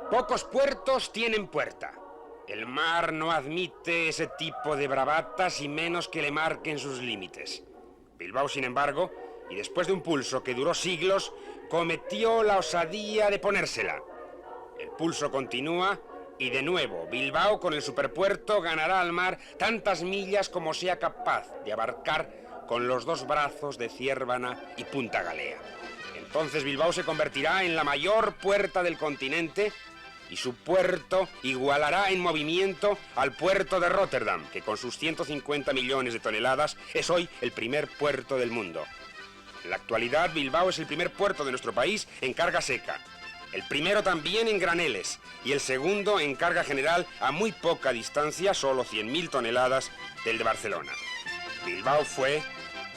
Pocos puertos tienen puerta. El mar no admite ese tipo de bravatas y menos que le marquen sus límites. Bilbao, sin embargo, y después de un pulso que duró siglos, cometió la osadía de ponérsela. El pulso continúa y de nuevo Bilbao con el superpuerto ganará al mar tantas millas como sea capaz de abarcar con los dos brazos de Ciérvana y Punta Galea. Entonces Bilbao se convertirá en la mayor puerta del continente y su puerto igualará en movimiento al puerto de Rotterdam, que con sus 150 millones de toneladas es hoy el primer puerto del mundo. En la actualidad, Bilbao es el primer puerto de nuestro país en carga seca, el primero también en graneles y el segundo en carga general a muy poca distancia, solo 100.000 toneladas, del de Barcelona. Bilbao fue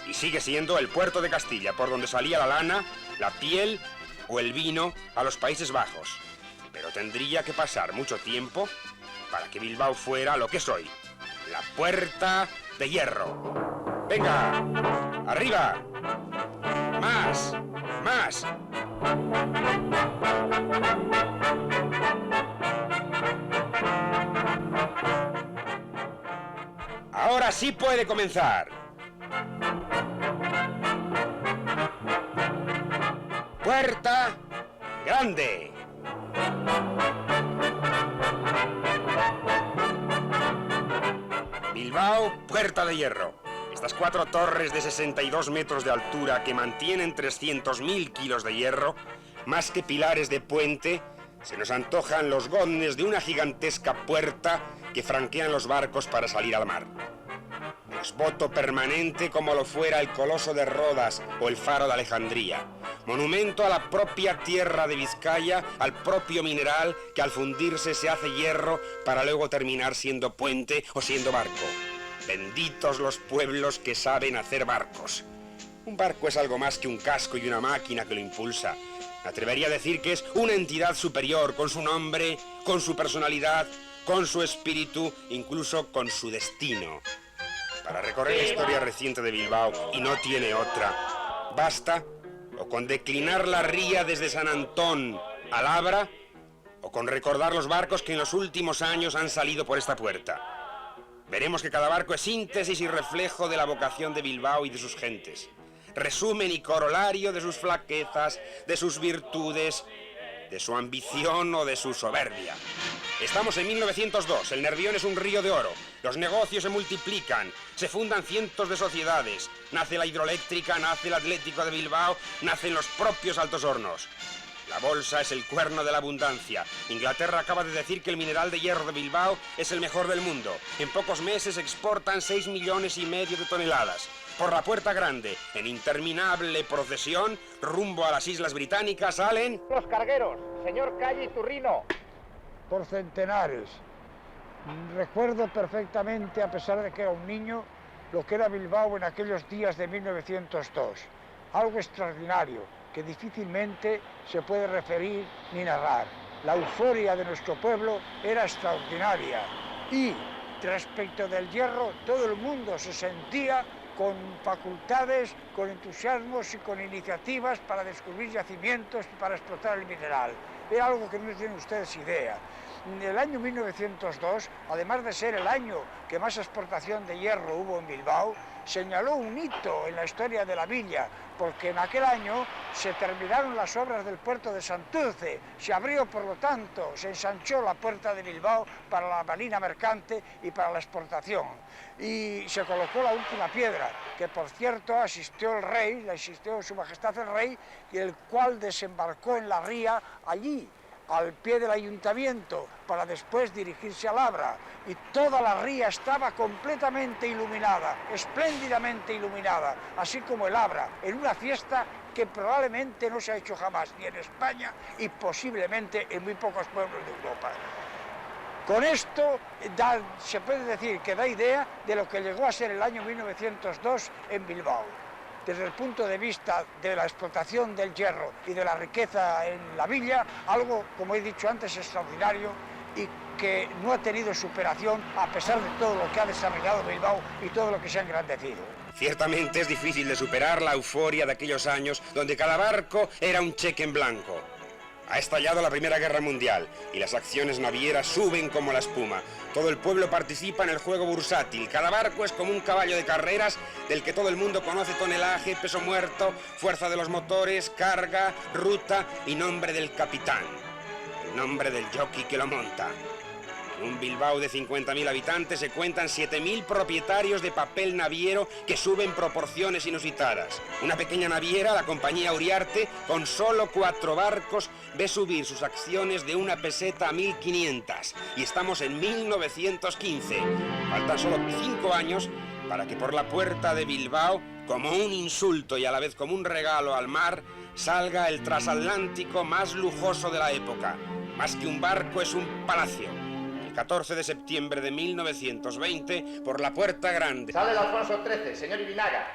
y sigue siendo el puerto de Castilla, por donde salía la lana, la piel o el vino a los Países Bajos. Pero tendría que pasar mucho tiempo para que Bilbao fuera lo que es hoy, la Puerta de Hierro. ¡Venga! ¡Arriba! ¡Más! ¡Más! Ahora sí puede comenzar. Puerta Grande. Bilbao, Puerta de Hierro. Estas 4 torres de 62 metros de altura que mantienen 300.000 kilos de hierro, más que pilares de puente, se nos antojan los goznes de una gigantesca puerta que franquean los barcos para salir al mar. Exvoto permanente como lo fuera el Coloso de Rodas o el Faro de Alejandría. Monumento a la propia tierra de Vizcaya, al propio mineral que al fundirse se hace hierro para luego terminar siendo puente o siendo barco. Benditos los pueblos que saben hacer barcos. Un barco es algo más que un casco y una máquina que lo impulsa. Me atrevería a decir que es una entidad superior, con su nombre, con su personalidad, con su espíritu, incluso con su destino. Para recorrer la historia reciente de Bilbao, y no tiene otra, basta o con declinar la ría desde San Antón a Labra, o con recordar los barcos que en los últimos años han salido por esta puerta. Veremos que cada barco es síntesis y reflejo de la vocación de Bilbao y de sus gentes. Resumen y corolario de sus flaquezas, de sus virtudes, de su ambición o de su soberbia. Estamos en 1902, el Nervión es un río de oro, los negocios se multiplican, se fundan cientos de sociedades, nace la hidroeléctrica, nace el Atlético de Bilbao, nacen los propios Altos Hornos. La bolsa es el cuerno de la abundancia. Inglaterra acaba de decir que el mineral de hierro de Bilbao es el mejor del mundo. En pocos meses exportan 6,5 millones de toneladas. Por la Puerta Grande, en interminable procesión, rumbo a las Islas Británicas, salen... Los cargueros, señor Calle Iturrino. Por centenares. Recuerdo perfectamente, a pesar de que era un niño, lo que era Bilbao en aquellos días de 1902. Algo extraordinario, que difícilmente se puede referir ni narrar. La euforia de nuestro pueblo era extraordinaria y respecto del hierro todo el mundo se sentía con facultades, con entusiasmos y con iniciativas para descubrir yacimientos y para explotar el mineral. Era algo que no tienen ustedes idea. El año 1902, además de ser el año que más exportación de hierro hubo en Bilbao, señaló un hito en la historia de la villa, porque en aquel año se terminaron las obras del puerto de Santurce, se abrió, por lo tanto, se ensanchó la puerta de Bilbao para la marina mercante y para la exportación. Y se colocó la última piedra, que por cierto asistió el rey, le asistió su majestad el rey, y el cual desembarcó en la ría allí, al pie del ayuntamiento, para después dirigirse a Labra, y toda la ría estaba completamente iluminada, espléndidamente iluminada, así como el Labra, en una fiesta que probablemente no se ha hecho jamás, ni en España, y posiblemente en muy pocos pueblos de Europa. Con esto se puede decir que da idea de lo que llegó a ser el año 1902 en Bilbao. Desde el punto de vista de la explotación del hierro y de la riqueza en la villa, algo, como he dicho antes, extraordinario y que no ha tenido superación a pesar de todo lo que ha desarrollado Bilbao y todo lo que se ha engrandecido. Ciertamente es difícil de superar la euforia de aquellos años donde cada barco era un cheque en blanco. Ha estallado la Primera Guerra Mundial y las acciones navieras suben como la espuma. Todo el pueblo participa en el juego bursátil. Cada barco es como un caballo de carreras del que todo el mundo conoce tonelaje, peso muerto, fuerza de los motores, carga, ruta y nombre del capitán. El nombre del jockey que lo monta. En un Bilbao de 50.000 habitantes se cuentan 7.000 propietarios de papel naviero que suben proporciones inusitadas. Una pequeña naviera, la compañía Uriarte, con solo 4 barcos, ve subir sus acciones de 1 peseta a 1.500. Y estamos en 1915. Faltan solo 5 años para que por la puerta de Bilbao, como un insulto y a la vez como un regalo al mar, salga el transatlántico más lujoso de la época. Más que un barco, es un palacio. El 14 de septiembre de 1920, por la Puerta Grande. Sale el Alfonso XIII, señor Ibinaga.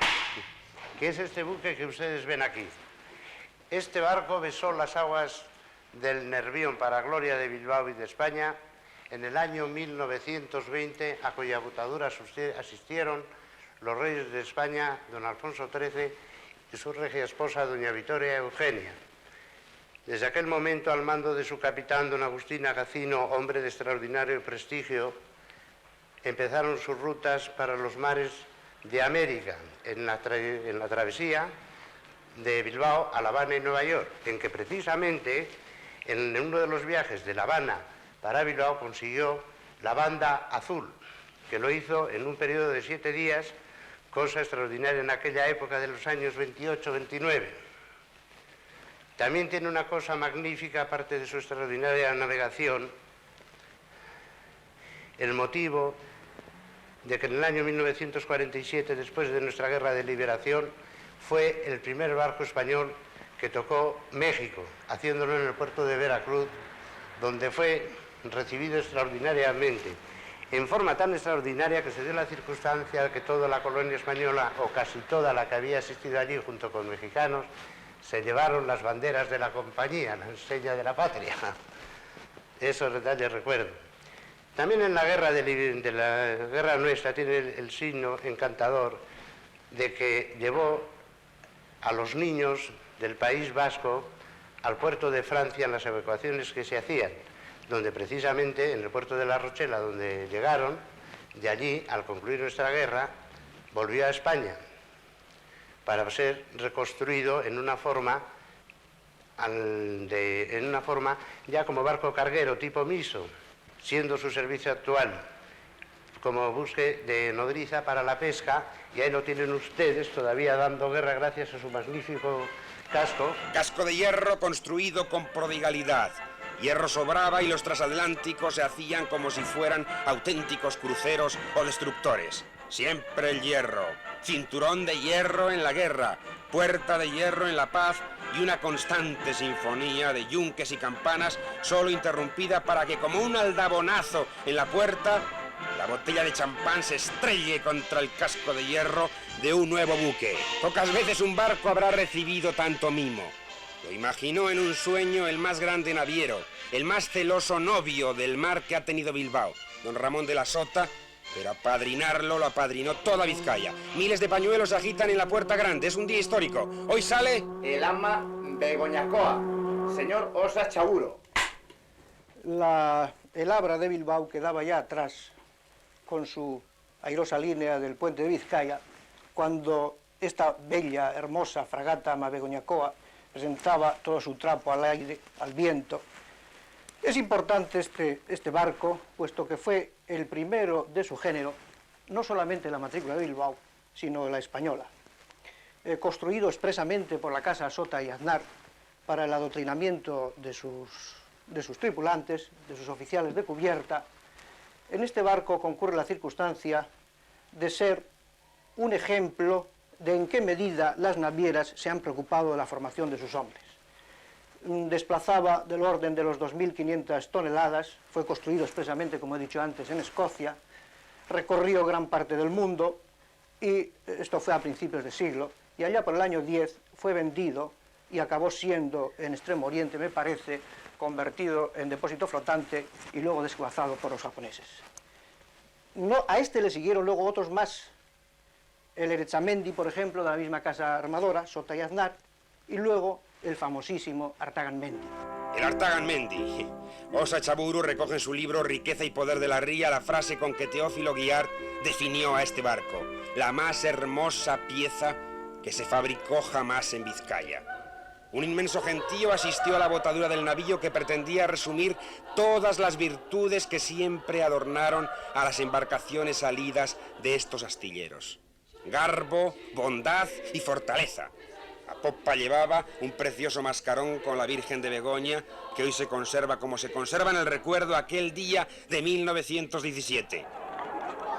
¿Qué es este buque que ustedes ven aquí? Este barco besó las aguas del Nervión para gloria de Bilbao y de España en el año 1920, a cuya botadura asistieron los reyes de España, don Alfonso XIII, y su regia esposa, doña Victoria Eugenia. Desde aquel momento, al mando de su capitán, don Agustín Agacino, hombre de extraordinario prestigio, empezaron sus rutas para los mares de América, en la travesía de Bilbao a La Habana y Nueva York, en que precisamente en uno de los viajes de La Habana para Bilbao consiguió la banda azul, que lo hizo en un periodo de 7 días, cosa extraordinaria en aquella época de los años 28-29. También tiene una cosa magnífica, aparte de su extraordinaria navegación, el motivo de que en el año 1947, después de nuestra guerra de liberación, fue el primer barco español que tocó México, haciéndolo en el puerto de Veracruz, donde fue recibido extraordinariamente, en forma tan extraordinaria que se dio la circunstancia que toda la colonia española, o casi toda la que había asistido allí junto con mexicanos, se llevaron las banderas de la compañía, la enseña de la patria. Esos detalles recuerdo. También en la guerra de la guerra nuestra tiene el signo encantador de que llevó a los niños del País Vasco al puerto de Francia en las evacuaciones que se hacían, donde precisamente en el puerto de La Rochela, donde llegaron, de allí, al concluir nuestra guerra, volvió a España para ser reconstruido en una forma ya como barco carguero tipo miso, siendo su servicio actual como buque de nodriza para la pesca, y ahí lo tienen ustedes todavía dando guerra gracias a su magnífico casco. Casco de hierro construido con prodigalidad. Hierro sobraba y los transatlánticos se hacían como si fueran auténticos cruceros o destructores. Siempre el hierro. Cinturón de hierro en la guerra, puerta de hierro en la paz y una constante sinfonía de yunques y campanas, solo interrumpida para que, como un aldabonazo en la puerta, la botella de champán se estrelle contra el casco de hierro de un nuevo buque. Pocas veces un barco habrá recibido tanto mimo. Lo imaginó en un sueño el más grande naviero, el más celoso novio del mar que ha tenido Bilbao, don Ramón de la Sota, pero apadrinarlo lo apadrinó toda Vizcaya. Miles de pañuelos se agitan en la Puerta Grande. Es un día histórico. Hoy sale El ama Begoñacoa, señor Osa Chauro. El Abra de Bilbao quedaba ya atrás con su airosa línea del puente de Vizcaya, cuando esta bella, hermosa fragata ama Begoñacoa presentaba todo su trapo al aire, al viento. Es importante este barco, puesto que fue el primero de su género, no solamente la matrícula de Bilbao, sino la española. Construido expresamente por la Casa Sota y Aznar para el adoctrinamiento de sus tripulantes, de sus oficiales de cubierta. En este barco concurre la circunstancia de ser un ejemplo de en qué medida las navieras se han preocupado de la formación de sus hombres. Desplazaba del orden de los 2.500 toneladas, fue construido expresamente, como he dicho antes, en Escocia, recorrió gran parte del mundo, y esto fue a principios de siglo, y allá por el año 10 fue vendido y acabó siendo, en Extremo Oriente me parece, convertido en depósito flotante y luego desguazado por los japoneses. A este le siguieron luego otros más, el Erechamendi, por ejemplo, de la misma casa armadora, Sota y Aznar, y luego el famosísimo Artaganmendi. El Artaganmendi. Osa Chaburu recoge en su libro Riqueza y poder de la ría la frase con que Teófilo Guiart definió a este barco: la más hermosa pieza que se fabricó jamás en Vizcaya. Un inmenso gentío asistió a la botadura del navío que pretendía resumir todas las virtudes que siempre adornaron a las embarcaciones salidas de estos astilleros: garbo, bondad y fortaleza. A popa llevaba un precioso mascarón con la Virgen de Begoña, que hoy se conserva como se conserva en el recuerdo aquel día de 1917.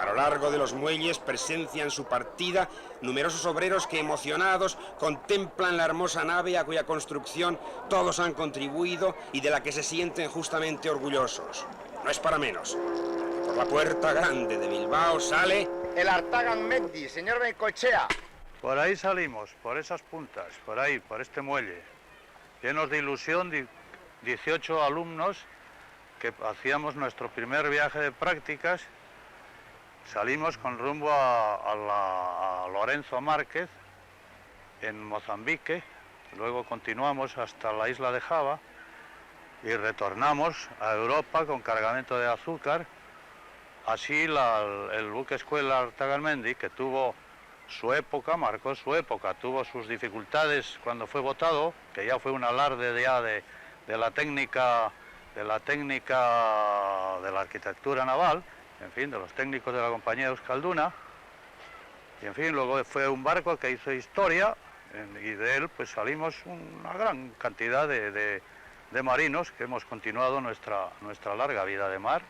A lo largo de los muelles presencian su partida numerosos obreros que, emocionados, contemplan la hermosa nave a cuya construcción todos han contribuido y de la que se sienten justamente orgullosos. No es para menos. Por la puerta grande de Bilbao sale El Artaganmendi, señor Bengoechea. Por ahí salimos, por esas puntas, por ahí, por este muelle, llenos de ilusión, 18 alumnos que hacíamos nuestro primer viaje de prácticas. Salimos con rumbo a Lorenzo Márquez, en Mozambique, luego continuamos hasta la isla de Java y retornamos a Europa con cargamento de azúcar. Así el buque escuela Artaganmendi, que tuvo su época, marcó su época, tuvo sus dificultades cuando fue votado, que ya fue un alarde ya de la técnica de la arquitectura naval, en fin, de los técnicos de la compañía Euskalduna, y en fin, luego fue un barco que hizo historia, y de él pues salimos una gran cantidad de marinos que hemos continuado nuestra larga vida de mar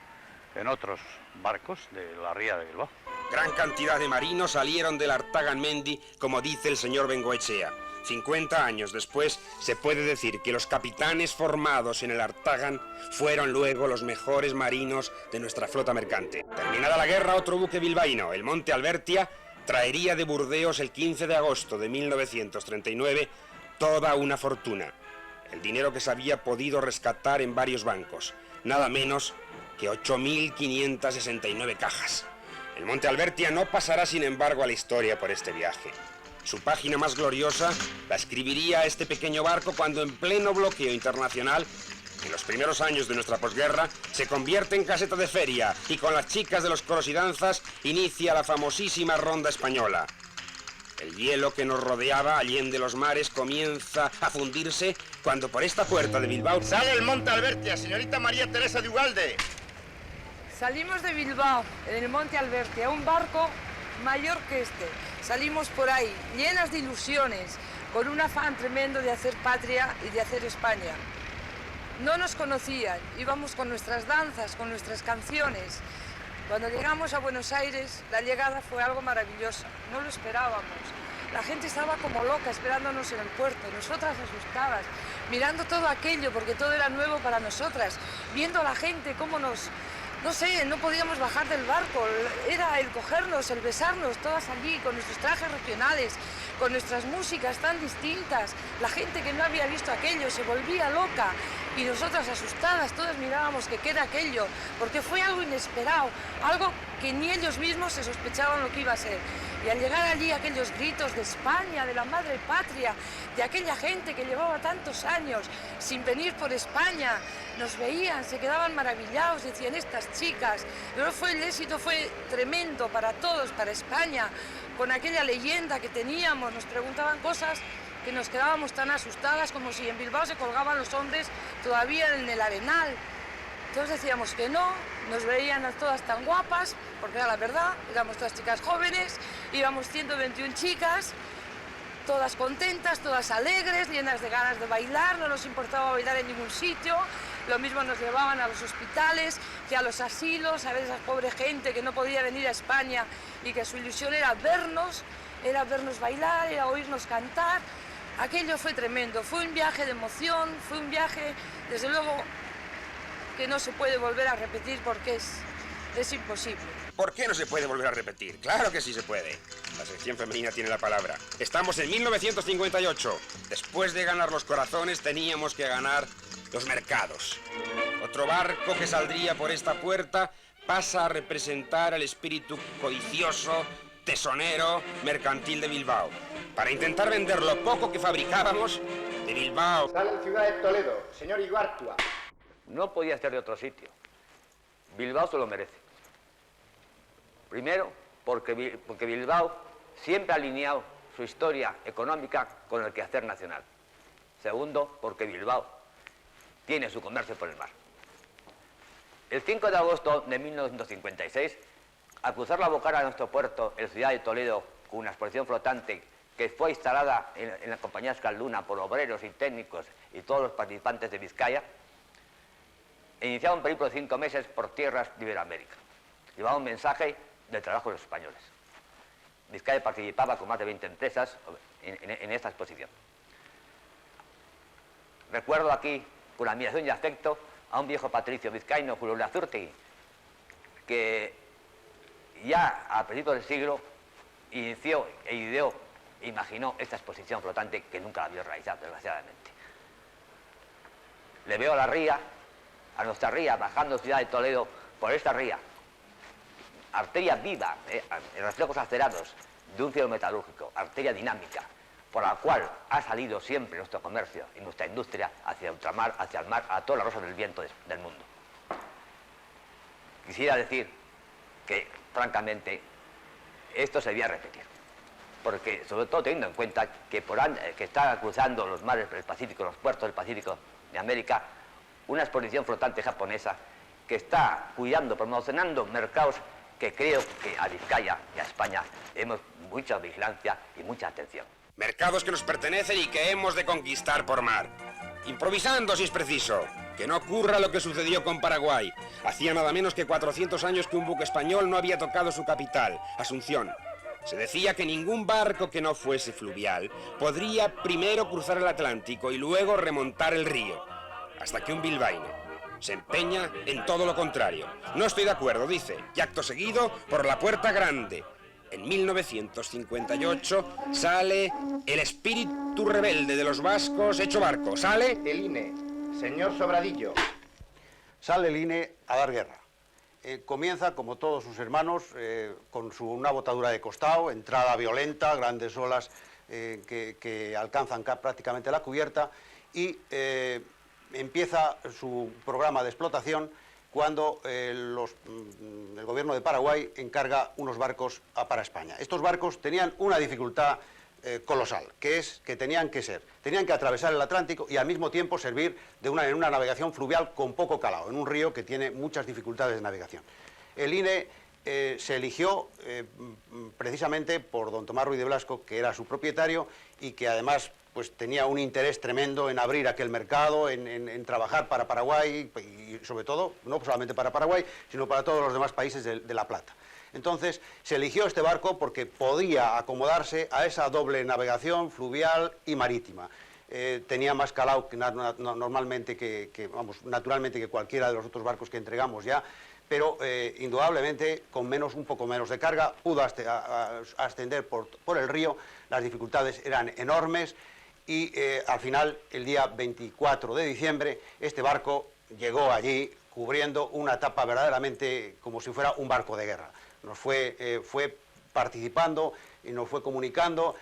en otros barcos de la ría de Bilbao. Gran cantidad de marinos salieron del Artaganmendi, como dice el señor Bengoechea. 50 años después, se puede decir que los capitanes formados en el Artagan fueron luego los mejores marinos de nuestra flota mercante. Terminada la guerra, otro buque bilbaíno, el Monte Albertia, traería de Burdeos el 15 de agosto de 1939 toda una fortuna. El dinero que se había podido rescatar en varios bancos, nada menos que 8.569 cajas. El Monte Albertia no pasará, sin embargo, a la historia por este viaje. Su página más gloriosa la escribiría este pequeño barco cuando, en pleno bloqueo internacional, en los primeros años de nuestra posguerra, se convierte en caseta de feria y con las chicas de los coros y danzas inicia la famosísima ronda española. El hielo que nos rodeaba allende los mares comienza a fundirse cuando por esta puerta de Bilbao Sale el Monte Albertia, señorita María Teresa de Ugalde. Salimos de Bilbao, en el Monte Albertia, un barco mayor que este. Salimos por ahí, llenas de ilusiones, con un afán tremendo de hacer patria y de hacer España. No nos conocían, íbamos con nuestras danzas, con nuestras canciones. Cuando llegamos a Buenos Aires, la llegada fue algo maravilloso, no lo esperábamos. La gente estaba como loca esperándonos en el puerto, nosotras asustadas, mirando todo aquello porque todo era nuevo para nosotras, viendo a la gente cómo nos... No sé, no podíamos bajar del barco, era el cogernos, el besarnos, todas allí, con nuestros trajes regionales, con nuestras músicas tan distintas. La gente que no había visto aquello se volvía loca y nosotras asustadas, todas mirábamos que qué era aquello, porque fue algo inesperado, algo que ni ellos mismos se sospechaban lo que iba a ser. Y al llegar allí aquellos gritos de España, de la madre patria, de aquella gente que llevaba tantos años sin venir por España, nos veían, se quedaban maravillados, decían estas chicas. Luego el éxito fue tremendo para todos, para España, con aquella leyenda que teníamos, nos preguntaban cosas que nos quedábamos tan asustadas como si en Bilbao se colgaban los hombres todavía en el Arenal. Entonces decíamos que no, nos veían a todas tan guapas, porque era la verdad, éramos todas chicas jóvenes, íbamos 121 chicas, todas contentas, todas alegres, llenas de ganas de bailar, no nos importaba bailar en ningún sitio, lo mismo nos llevaban a los hospitales que a los asilos, a ver esa pobre gente que no podía venir a España y que su ilusión era vernos bailar, era oírnos cantar. Aquello fue tremendo, fue un viaje de emoción, fue un viaje, desde luego, que no se puede volver a repetir porque es imposible. ¿Por qué no se puede volver a repetir? Claro que sí se puede. La sección femenina tiene la palabra. Estamos en 1958. Después de ganar los corazones, teníamos que ganar los mercados. Otro barco que saldría por esta puerta pasa a representar el espíritu codicioso, tesonero, mercantil de Bilbao. Para intentar vender lo poco que fabricábamos, Bilbao. Sale Ciudad de Toledo, señor Iguartua. No podía ser de otro sitio. Bilbao se lo merece. Primero, porque Bilbao siempre ha alineado su historia económica con el quehacer nacional. Segundo, porque Bilbao tiene su comercio por el mar. El 5 de agosto de 1956, al cruzar la Bocara de nuestro puerto, en Ciudad de Toledo, con una exposición flotante que fue instalada en la compañía Escalduna por obreros y técnicos y todos los participantes de Vizcaya, iniciaba un periplo de 5 meses por tierras de Iberoamérica. Llevaba un mensaje del trabajo de los españoles. Vizcaya participaba con más de 20 empresas en esta exposición. Recuerdo aquí, con admiración y afecto, a un viejo patricio vizcaíno, Julio Lazurtegui, que ya a principios del siglo inició e ideó e imaginó esta exposición flotante que nunca la había realizado, desgraciadamente. Le veo a la ría, a nuestra ría, bajando Ciudad de Toledo por esta ría, arteria viva, reflejos acerados de un cielo metalúrgico, arteria dinámica, por la cual ha salido siempre nuestro comercio y nuestra industria hacia ultramar, hacia el mar, a todas las rosas del viento del mundo. Quisiera decir que, francamente, esto se debía repetir, porque, sobre todo teniendo en cuenta que está cruzando los mares del Pacífico, los puertos del Pacífico de América, una exposición flotante japonesa que está cuidando, promocionando mercados que creo que a Vizcaya y a España hemos mucha vigilancia y mucha atención. Mercados que nos pertenecen y que hemos de conquistar por mar. Improvisando si es preciso. Que no ocurra lo que sucedió con Paraguay. Hacía nada menos que 400 años que un buque español no había tocado su capital, Asunción. Se decía que ningún barco que no fuese fluvial podría primero cruzar el Atlántico y luego remontar el río. Hasta que un bilbaíno se empeña en todo lo contrario. No estoy de acuerdo, dice, y acto seguido por la Puerta Grande. En 1958 sale el espíritu rebelde de los vascos hecho barco. Sale El INE, señor Sobradillo. Sale el INE a dar guerra. Comienza, como todos sus hermanos, con una botadura de costado, entrada violenta, grandes olas que alcanzan prácticamente la cubierta, y empieza su programa de explotación cuando el gobierno de Paraguay encarga unos barcos para España. Estos barcos tenían una dificultad colosal, que es que tenían que atravesar el Atlántico y al mismo tiempo servir en una navegación fluvial con poco calado, en un río que tiene muchas dificultades de navegación. El INE se eligió precisamente por don Tomás Ruiz de Blasco, que era su propietario y que además pues tenía un interés tremendo en abrir aquel mercado, en trabajar para Paraguay y sobre todo, no solamente para Paraguay, sino para todos los demás países de La Plata. Entonces, se eligió este barco porque podía acomodarse a esa doble navegación fluvial y marítima. Tenía más calado que naturalmente que cualquiera de los otros barcos que entregamos ya, pero indudablemente con un poco menos de carga pudo ascender por el río. Las dificultades eran enormes y al final, el día 24 de diciembre, este barco llegó allí cubriendo una etapa verdaderamente como si fuera un barco de guerra. Nos fue participando y nos fue comunicando.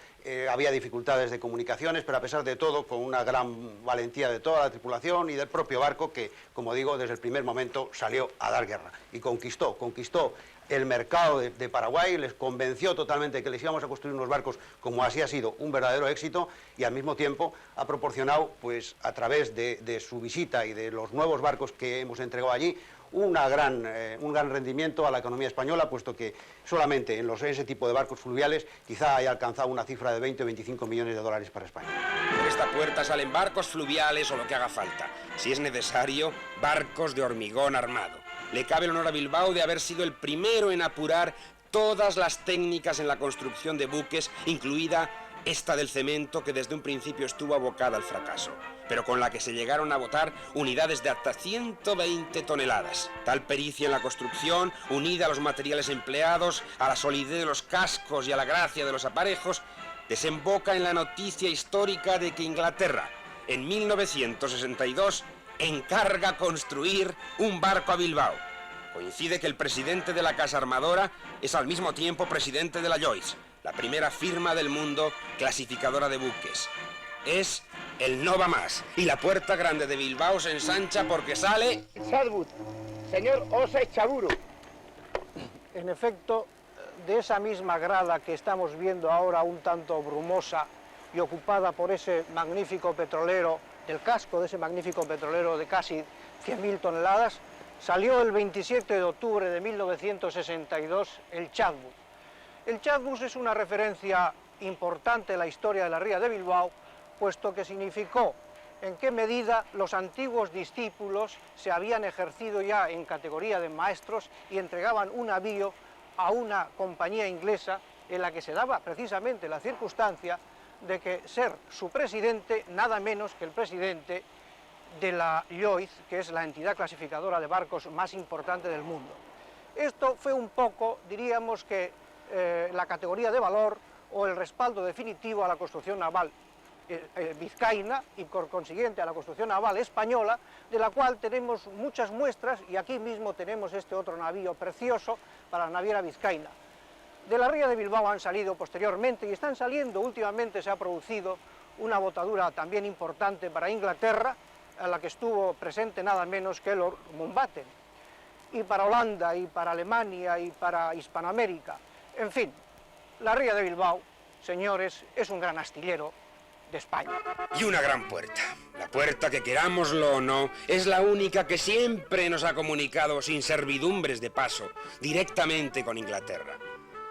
Había dificultades de comunicaciones, pero a pesar de todo, con una gran valentía de toda la tripulación y del propio barco que, como digo, desde el primer momento salió a dar guerra y conquistó el mercado de Paraguay, les convenció totalmente que les íbamos a construir unos barcos como así ha sido un verdadero éxito, y al mismo tiempo ha proporcionado, pues a través de su visita y de los nuevos barcos que hemos entregado allí, un gran rendimiento a la economía española, puesto que solamente en ese tipo de barcos fluviales quizá haya alcanzado una cifra de 20 o 25 millones de dólares para España. Por esta puerta salen barcos fluviales o lo que haga falta. Si es necesario, barcos de hormigón armado. Le cabe el honor a Bilbao de haber sido el primero en apurar todas las técnicas en la construcción de buques, incluida esta del cemento, que desde un principio estuvo abocada al fracaso, pero con la que se llegaron a botar unidades de hasta 120 toneladas. Tal pericia en la construcción, unida a los materiales empleados, a la solidez de los cascos y a la gracia de los aparejos, desemboca en la noticia histórica de que Inglaterra, en 1962, encarga construir un barco a Bilbao. Coincide que el presidente de la casa armadora es al mismo tiempo presidente de la Lloyd's, la primera firma del mundo clasificadora de buques. Es el no va más. Y la puerta grande de Bilbao se ensancha porque sale... Sadwood, señor Osa Echaburu. En efecto, de esa misma grada que estamos viendo ahora un tanto brumosa y ocupada por ese magnífico petrolero, del casco de ese magnífico petrolero de casi 100.000 toneladas, salió el 27 de octubre de 1962 el Chatbus. El Chatbus es una referencia importante en la historia de la ría de Bilbao, puesto que significó en qué medida los antiguos discípulos se habían ejercido ya en categoría de maestros y entregaban un navío a una compañía inglesa en la que se daba precisamente la circunstancia de que ser su presidente nada menos que el presidente de la Lloyd, que es la entidad clasificadora de barcos más importante del mundo. Esto fue un poco, diríamos que, la categoría de valor o el respaldo definitivo a la construcción naval vizcaína y por consiguiente a la construcción naval española, de la cual tenemos muchas muestras y aquí mismo tenemos este otro navío precioso para la naviera vizcaína. De la ría de Bilbao han salido posteriormente y están saliendo, últimamente se ha producido una botadura también importante para Inglaterra, a la que estuvo presente nada menos que Lord Mountbatten, y para Holanda, y para Alemania, y para Hispanoamérica. En fin, la ría de Bilbao, señores, es un gran astillero de España. Y una gran puerta. La puerta que, querámoslo o no, es la única que siempre nos ha comunicado sin servidumbres de paso, directamente con Inglaterra.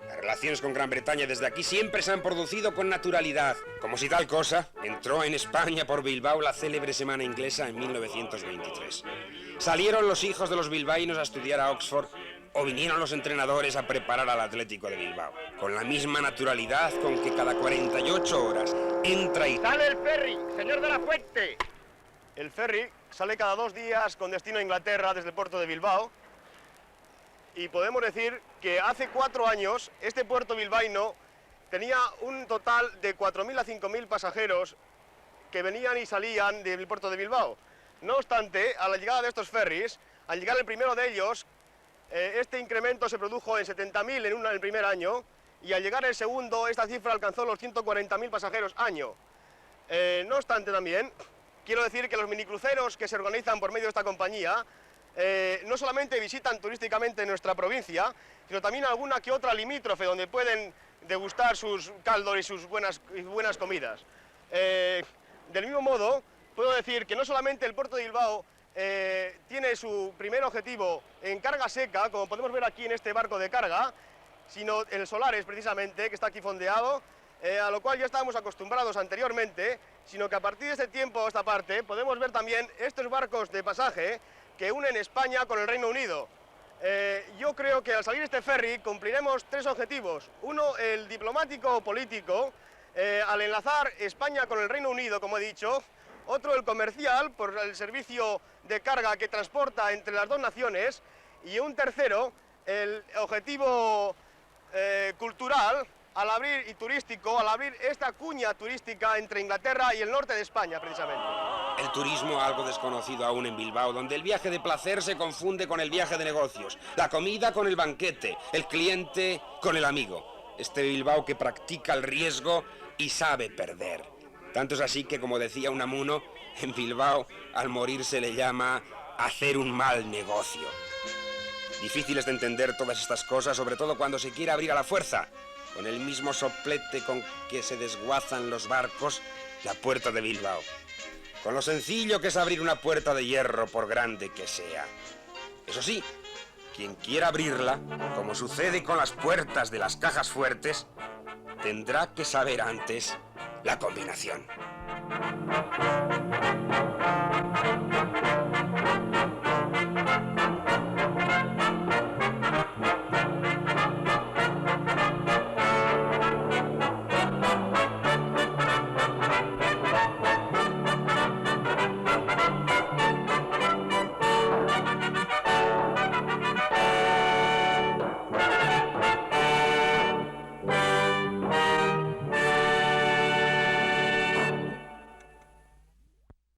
Las relaciones con Gran Bretaña desde aquí siempre se han producido con naturalidad, como si tal cosa entró en España por Bilbao la célebre Semana Inglesa en 1923. Salieron los hijos de los bilbaínos a estudiar a Oxford o vinieron los entrenadores a preparar al Atlético de Bilbao, con la misma naturalidad con que cada 48 horas entra y... ¡Sale el ferry, señor de la Fuente! El ferry sale cada 2 días con destino a Inglaterra desde el puerto de Bilbao. Y podemos decir que hace 4 años este puerto bilbaíno tenía un total de 4.000 a 5.000 pasajeros que venían y salían del puerto de Bilbao. No obstante, a la llegada de estos ferries, al llegar el primero de ellos, este incremento se produjo en 70.000 en el primer año y al llegar el segundo esta cifra alcanzó los 140.000 pasajeros año. No obstante también, quiero decir que los minicruceros que se organizan por medio de esta compañía no solamente visitan turísticamente nuestra provincia, sino también alguna que otra limítrofe donde pueden degustar sus caldos y sus buenas comidas. Del mismo modo, puedo decir que no solamente el puerto de Bilbao tiene su primer objetivo en carga seca, como podemos ver aquí en este barco de carga, sino el Solares precisamente, que está aquí fondeado, a lo cual ya estábamos acostumbrados anteriormente, sino que a partir de este tiempo, esta parte, podemos ver también estos barcos de pasaje que unen España con el Reino Unido. Yo creo que al salir este ferry cumpliremos 3 objetivos. Uno, el diplomático o político, al enlazar España con el Reino Unido, como he dicho. Otro, el comercial, por el servicio de carga que transporta entre las 2 naciones. Y un tercero, el objetivo cultural, al abrir, y turístico, al abrir esta cuña turística entre Inglaterra y el norte de España, precisamente. El turismo, algo desconocido aún en Bilbao, donde el viaje de placer se confunde con el viaje de negocios, la comida con el banquete, el cliente con el amigo. Este Bilbao que practica el riesgo y sabe perder. Tanto es así que, como decía Unamuno, en Bilbao al morir se le llama hacer un mal negocio. Difíciles de entender todas estas cosas, sobre todo cuando se quiere abrir a la fuerza, con el mismo soplete con que se desguazan los barcos, la puerta de Bilbao. Con lo sencillo que es abrir una puerta de hierro, por grande que sea. Eso sí, quien quiera abrirla, como sucede con las puertas de las cajas fuertes, tendrá que saber antes la combinación.